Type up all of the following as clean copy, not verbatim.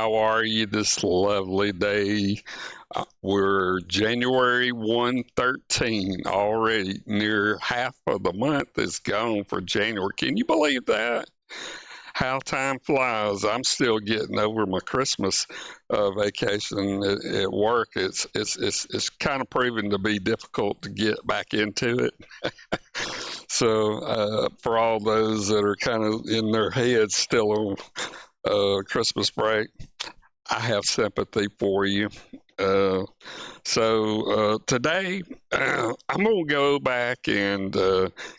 How are you this lovely day? We're January 1/13 already. Near half of the month is gone for January. Can you believe that? How time flies. I'm still getting over my Christmas vacation at work. It's kind of proven to be difficult to get back into it. So for all those that are kind of in their heads still on Christmas break, I have sympathy for you. Uh, Today, I'm going to go back and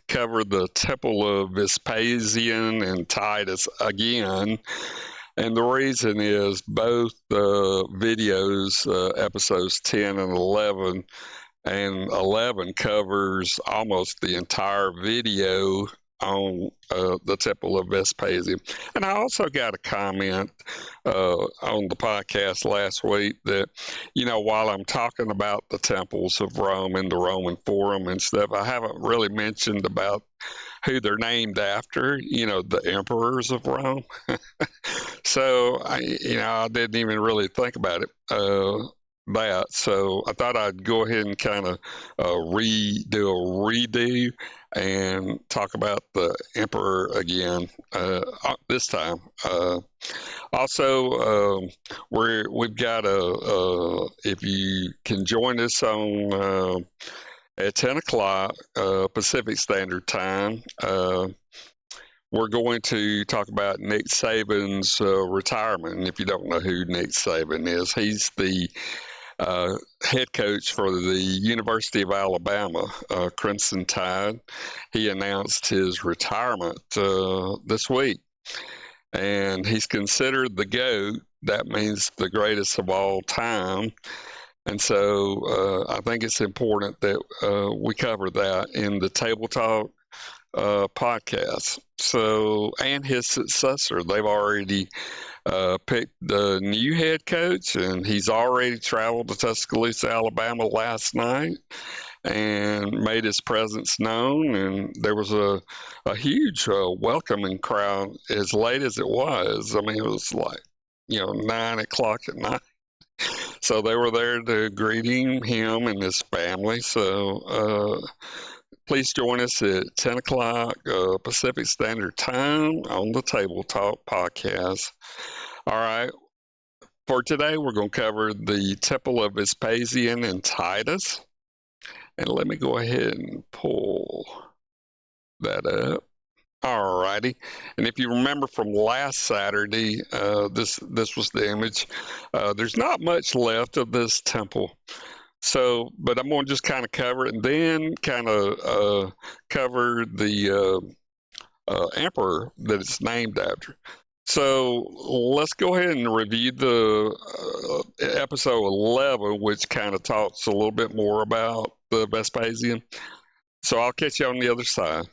cover the Temple of Vespasian and Titus again. And the reason is both videos, episodes 10 and 11, and 11 covers almost the entire video on the Temple of Vespasian. And I also got a comment on the podcast last week that, while I'm talking about the temples of Rome and the Roman Forum and stuff, I haven't really mentioned about who they're named after, the emperors of Rome. So I didn't even really think about it. So I thought I'd go ahead and kind of do a redo and talk about the emperor again this time. Also, we've got if you can join us on at 10 o'clock Pacific Standard Time. We're going to talk about Nick Saban's retirement. And if you don't know who Nick Saban is, he's the head coach for the University of Alabama, Crimson Tide. He announced his retirement this week, and he's considered the GOAT. That means the greatest of all time. And so I think it's important that we cover that in the Table Talk podcast. So, and his successor, they've already picked the new head coach, and he's already traveled to Tuscaloosa, Alabama last night and made his presence known. And there was a huge welcoming crowd as late as it was. I mean, it was like, 9 o'clock at night. So they were there to greet him and his family. So please join us at 10 o'clock Pacific Standard Time on the Table Talk podcast. All right. For today, we're going to cover the Temple of Vespasian and Titus. And let me go ahead and pull that up. All righty. And if you remember from last Saturday, this was the image. There's not much left of this temple. So, but I'm going to just kind of cover it and then kind of cover the emperor that it's named after. So let's go ahead and review the episode 11, which kind of talks a little bit more about the Vespasian. So I'll catch you on the other side.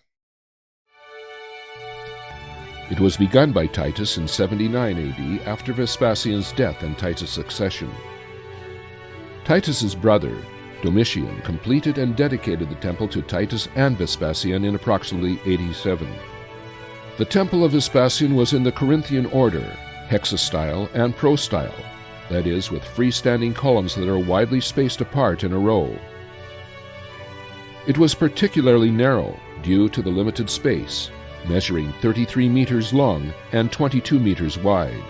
It was begun by Titus in 79 AD after Vespasian's death and Titus' succession. Titus's brother, Domitian, completed and dedicated the temple to Titus and Vespasian in approximately 87. The temple of Vespasian was in the Corinthian order, hexastyle and prostyle, that is, with freestanding columns that are widely spaced apart in a row. It was particularly narrow due to the limited space, measuring 33 meters long and 22 meters wide.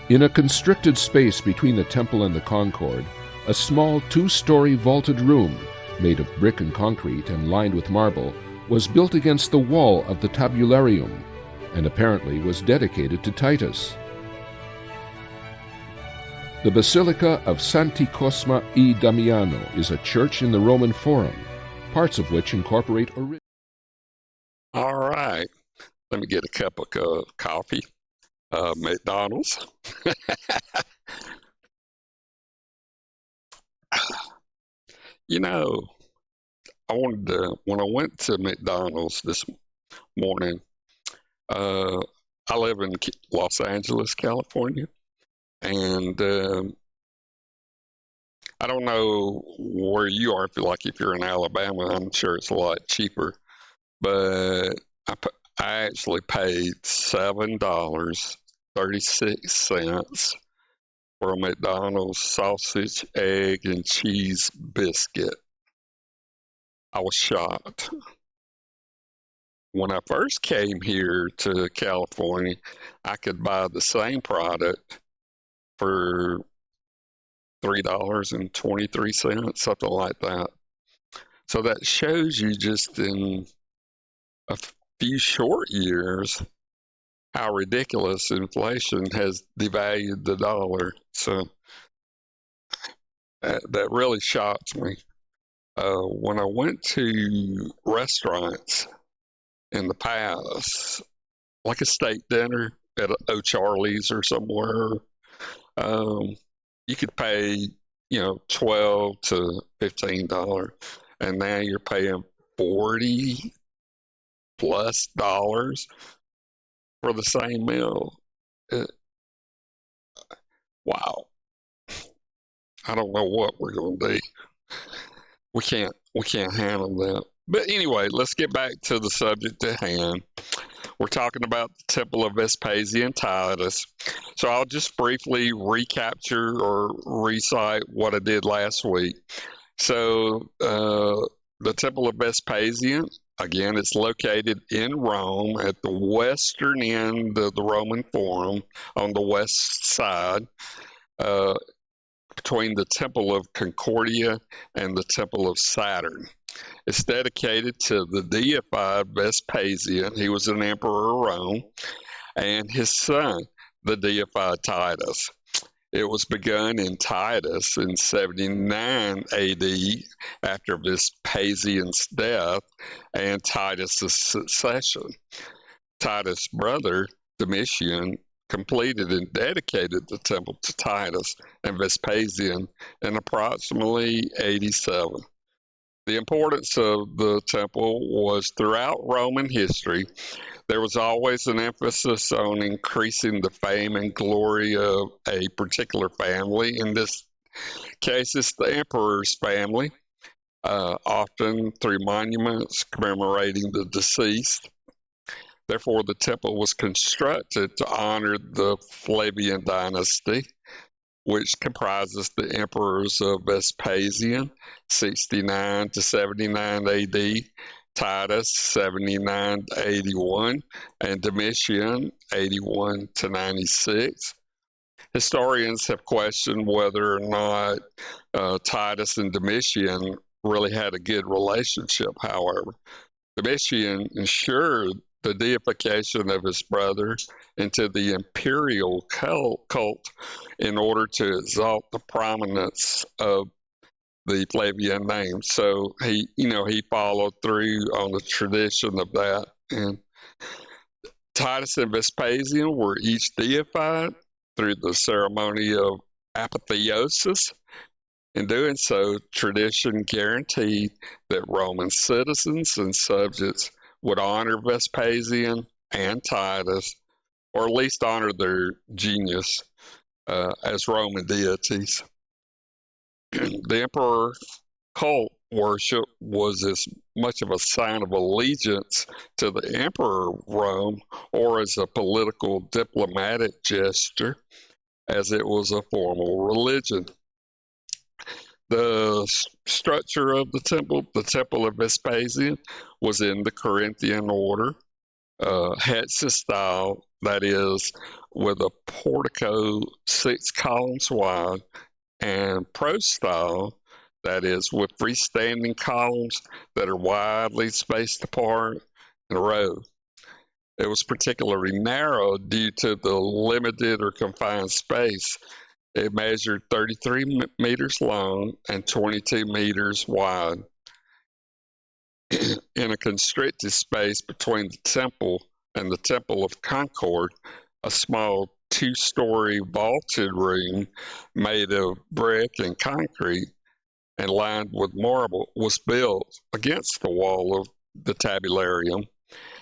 In a constricted space between the temple and the concord, a small two-story vaulted room, made of brick and concrete and lined with marble, was built against the wall of the tabularium, and apparently was dedicated to Titus. The Basilica of Santi Cosma e Damiano is a church in the Roman Forum, parts of which incorporate All right. Let me get a cup of coffee. McDonald's. When I went to McDonald's this morning, I live in Los Angeles, California, and I don't know where you are. If you're in Alabama, I'm sure it's a lot cheaper, but I actually paid $7 $0.36 for a McDonald's sausage, egg, and cheese biscuit. I was shocked. When I first came here to California, I could buy the same product for $3.23, something like that. So that shows you just in a few short years how ridiculous inflation has devalued the dollar. So that really shocked me. When I went to restaurants in the past, like a steak dinner at O'Charlie's or somewhere, you could pay, $12 to $15, and now you're paying $40+ for the same meal. Wow. I don't know what we're going to do. We can't handle that. But anyway, let's get back to the subject at hand. We're talking about the Temple of Vespasian Titus. So I'll just briefly recapture or recite what I did last week. So the Temple of Vespasian, again, it's located in Rome at the western end of the Roman Forum on the west side, between the Temple of Concordia and the Temple of Saturn. It's dedicated to the deified Vespasian. He was an emperor of Rome, and his son, the deified Titus. It was begun in Titus in 79 AD after Vespasian's death and Titus's succession. Titus' brother, Domitian, completed and dedicated the temple to Titus and Vespasian in approximately 87. The importance of the temple was throughout Roman history. There was always an emphasis on increasing the fame and glory of a particular family. In this case, it's the emperor's family, often through monuments commemorating the deceased. Therefore, the temple was constructed to honor the Flavian dynasty, which comprises the emperors of Vespasian, 69 to 79 AD, Titus, 79 to 81, and Domitian, 81 to 96. Historians have questioned whether or not Titus and Domitian really had a good relationship, however. Domitian ensured the deification of his brothers into the imperial cult in order to exalt the prominence of the Flavian name. So he followed through on the tradition of that. And Titus and Vespasian were each deified through the ceremony of apotheosis. In doing so, tradition guaranteed that Roman citizens and subjects would honor Vespasian and Titus, or at least honor their genius as Roman deities. The emperor cult worship was as much of a sign of allegiance to the emperor of Rome or as a political diplomatic gesture as it was a formal religion. The structure of the Temple of Vespasian, was in the Corinthian order, hexa style, that is, with a portico 6 columns wide, and prostyle, that is, with freestanding columns that are widely spaced apart in a row. It was particularly narrow due to the limited or confined space. It measured 33 meters long and 22 meters wide. In a constricted space between the temple and the Temple of Concord, a small 2-story vaulted room made of brick and concrete and lined with marble was built against the wall of the tabularium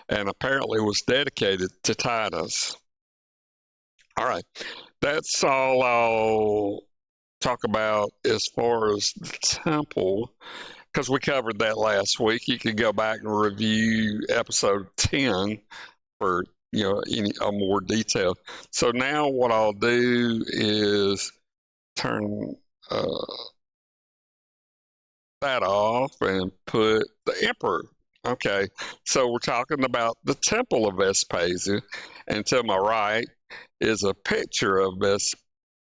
and apparently was dedicated to Titus. All right, that's all I'll talk about as far as the temple, because we covered that last week. You can go back and review episode 10 for any more detail. So now what I'll do is turn that off and put the emperor. Okay, so we're talking about the Temple of Vespasian, and to my right is a picture of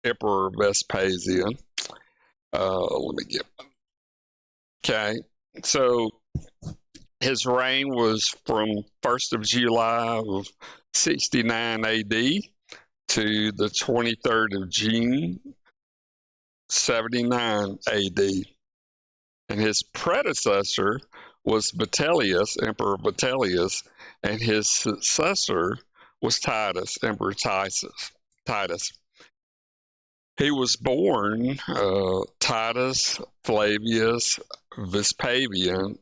Emperor Vespasian. Let me get. Okay, so his reign was from 1st of July of 69 AD to the 23rd of June 79 AD. And his predecessor was Vitellius, Emperor Vitellius, and his successor was Titus, Emperor Titus. He was born Titus Flavius Vespasian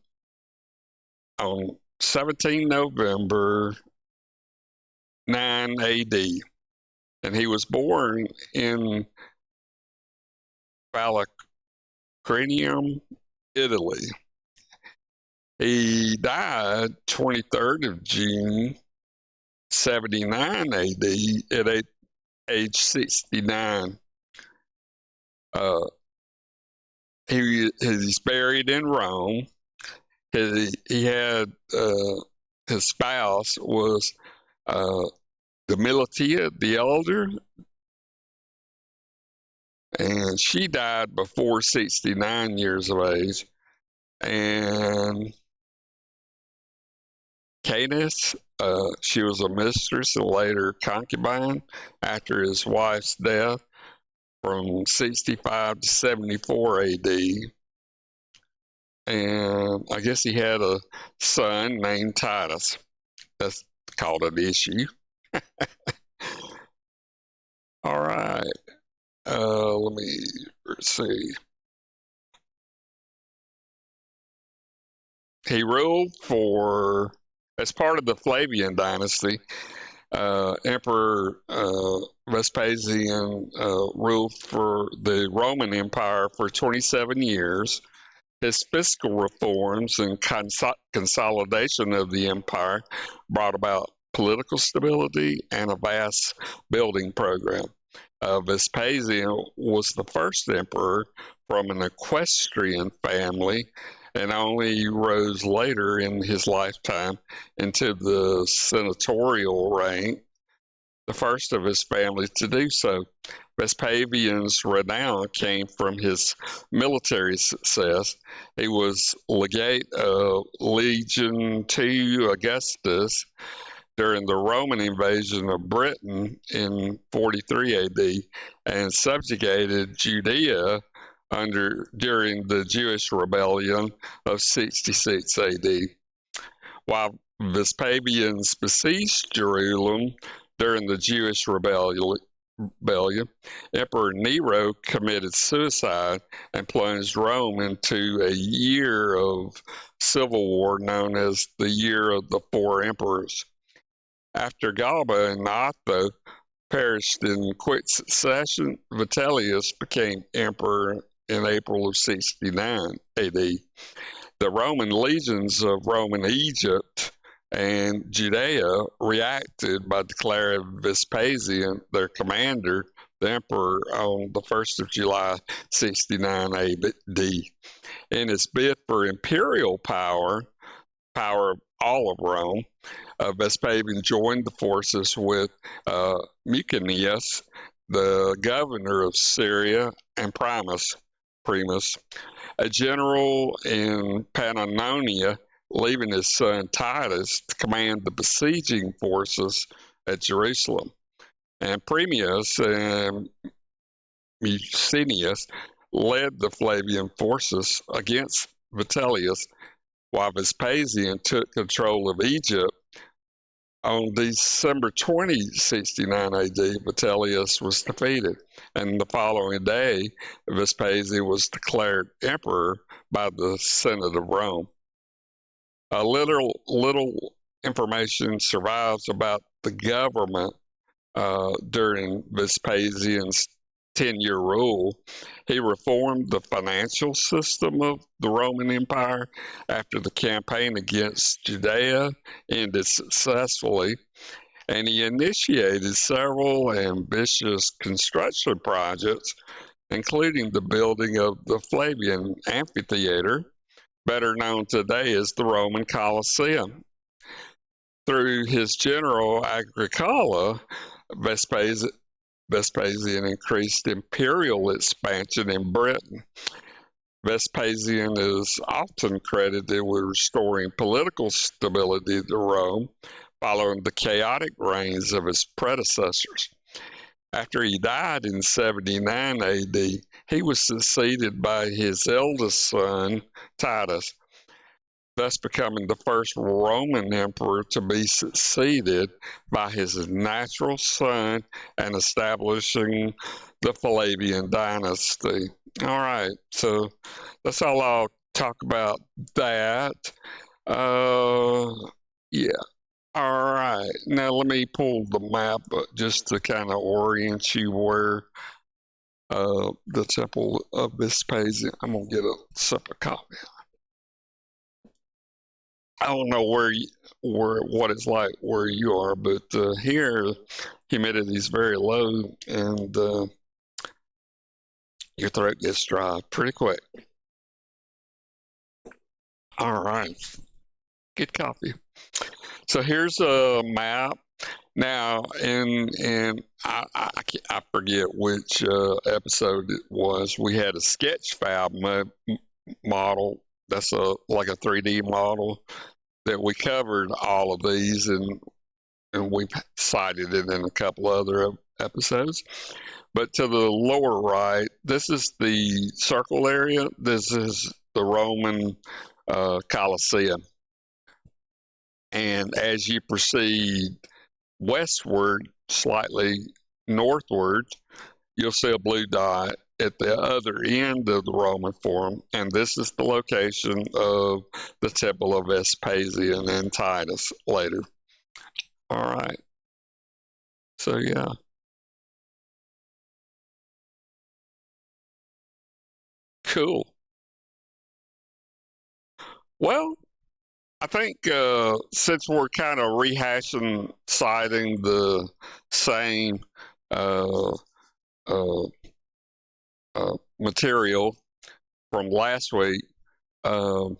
on 17 November 9 AD, and he was born in Palatine, Italy. He died 23rd of June 79 AD at age 69. He's buried in Rome. He had his spouse was Domitia the elder, and she died before 69 years of age. And Canis, she was a mistress and later concubine after his wife's death from 65 to 74 AD. And I guess he had a son named Titus. That's called an issue. All right. Let's see. He ruled as part of the Flavian dynasty. Emperor Vespasian ruled for the Roman Empire for 27 years. His fiscal reforms and consolidation of the empire brought about political stability and a vast building program. Vespasian was the first emperor from an equestrian family and only rose later in his lifetime into the senatorial rank, the first of his family to do so. Vespasian's renown came from his military success. He was legate of Legion II Augustus during the Roman invasion of Britain in 43 AD and subjugated Judea during the Jewish rebellion of 66 AD. While Vespasian besieged Jerusalem during the Jewish rebellion, Emperor Nero committed suicide and plunged Rome into a year of civil war known as the Year of the Four Emperors. After Galba and Otho perished in quick succession, Vitellius became emperor in April of 69 AD. The Roman legions of Roman Egypt and Judea reacted by declaring Vespasian their commander, the emperor, on the 1st of July 69 AD. In his bid for imperial power of all of Rome, Vespasian joined the forces with Mucianus, the governor of Syria, and Primus, a general in Pannonia, leaving his son Titus to command the besieging forces at Jerusalem. And Premius and Mucianus led the Flavian forces against Vitellius, while Vespasian took control of Egypt. On December 20, 69 AD, Vitellius was defeated, and the following day, Vespasian was declared emperor by the Senate of Rome. Little information survives about the government during Vespasian's 10-year rule. He reformed the financial system of the Roman Empire after the campaign against Judea ended successfully. and he initiated several ambitious construction projects, including the building of the Flavian Amphitheater, better known today as the Roman Colosseum. Through his general Agricola, Vespasian increased imperial expansion in Britain. Vespasian is often credited with restoring political stability to Rome following the chaotic reigns of his predecessors. After he died in 79 AD, he was succeeded by his eldest son, Titus, thus becoming the first Roman emperor to be succeeded by his natural son and establishing the Flavian dynasty. All right, so that's all I'll talk about that. Uh, yeah. All right. Now let me pull the map just to kind of orient you where the Temple of Vespasian. I'm gonna get a separate copy. I don't know where what it's like where you are, but here humidity is very low and your throat gets dry pretty quick. All right, good coffee. So here's a map. Now, I forget which episode it was. We had a sketch fab model. That's like a 3D model that we covered all of these, and we've cited it in a couple other episodes. But to the lower right, this is the circle area. This is the Roman Colosseum. And as you proceed westward, slightly northward, you'll see a blue dot at the other end of the Roman Forum, and this is the location of the Temple of Vespasian and Titus later. All right. So, yeah. Cool. Well, I think since we're kind of rehashing, citing the same uh, uh, material from last week, I'll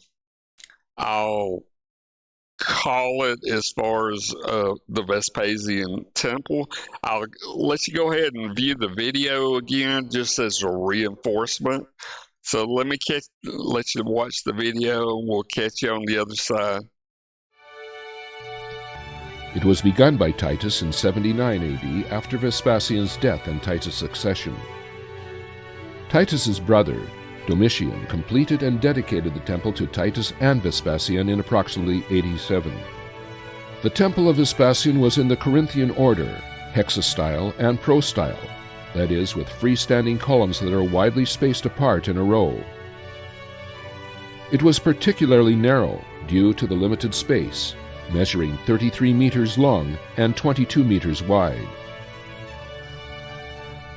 call it as far as the Vespasian Temple. I'll let you go ahead and view the video again just as a reinforcement. So let you watch the video and we'll catch you on the other side. It was begun by Titus in 79 AD after Vespasian's death and Titus' succession. Titus's brother, Domitian, completed and dedicated the temple to Titus and Vespasian in approximately 87. The temple of Vespasian was in the Corinthian order, hexastyle and prostyle, that is, with freestanding columns that are widely spaced apart in a row. It was particularly narrow due to the limited space, measuring 33 meters long and 22 meters wide.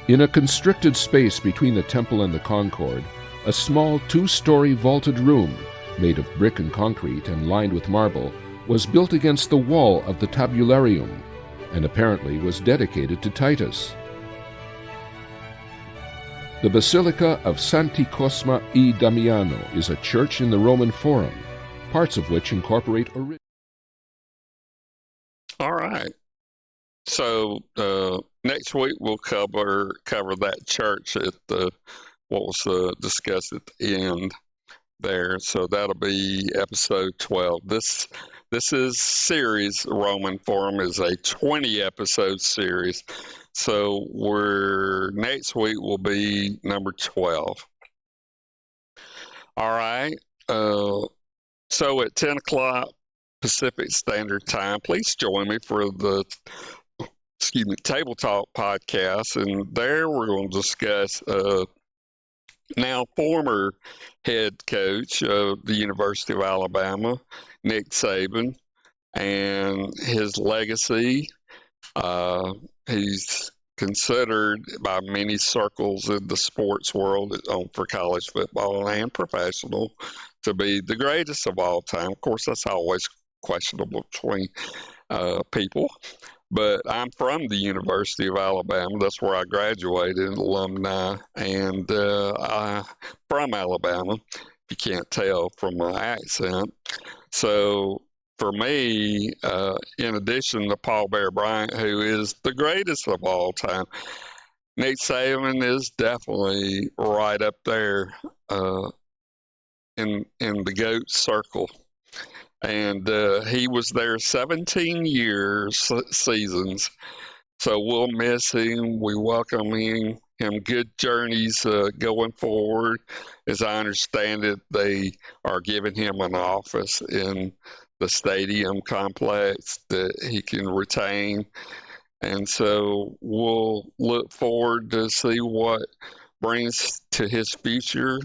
In a constricted space between the temple and the concord, a small two-story vaulted room, made of brick and concrete and lined with marble, was built against the wall of the tabularium, and apparently was dedicated to Titus. The Basilica of Santi Cosma e Damiano is a church in the Roman Forum, parts of which incorporate All right. So next week we'll cover that church at what was discussed at the end there. So that'll be episode 12. This is series. Roman Forum is a 20 episode series. So next week will be number 12. All right. So at 10 o'clock Pacific Standard Time, please join me for the Table Talk podcast, and there we're going to discuss now former head coach of the University of Alabama, Nick Saban, and his legacy. He's considered by many circles in the sports world for college football and professional to be the greatest of all time. Of course, that's always questionable between people. but I'm from the University of Alabama. That's where I graduated, alumni, and I'm from Alabama. You can't tell from my accent. So for me, in addition to Paul Bear Bryant, who is the greatest of all time, Nick Saban is definitely right up there in the GOAT circle. And he was there 17 seasons. So we'll miss him. We welcome him good journeys going forward. As I understand it, they are giving him an office in the stadium complex that he can retain. And so we'll look forward to see what brings to his future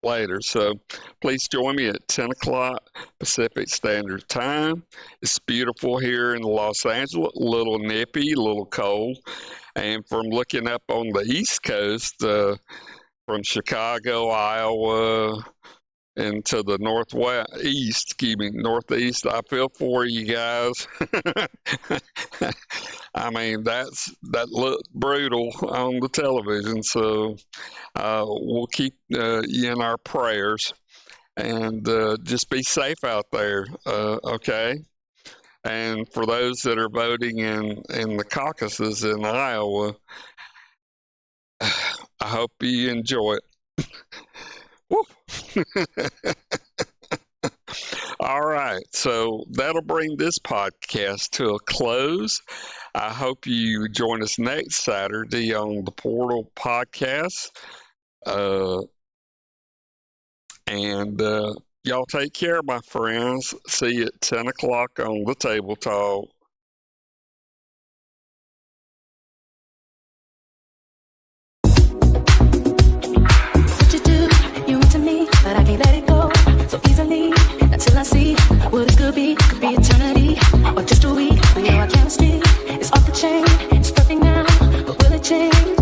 later. So please join me at 10 o'clock Pacific Standard Time. It's beautiful here in Los Angeles, a little nippy, a little cold. And from looking up on the East Coast, from Chicago, Iowa, and to the northeast, I feel for you guys. I mean, that looked brutal on the television, so we'll keep you in our prayers, and just be safe out there, okay? And for those that are voting in the caucuses in Iowa, I hope you enjoy it. Woo. All right, so that'll bring this podcast to a close. I hope you join us next Saturday on the Portal Podcast. And y'all take care, my friends. See you at 10 o'clock on the Table Talk. What you do, you want to me, but I can't let it go so easily. Until I see what it could be eternity or just a week. We know our chemistry is off the chain. It's perfect now, but will it change?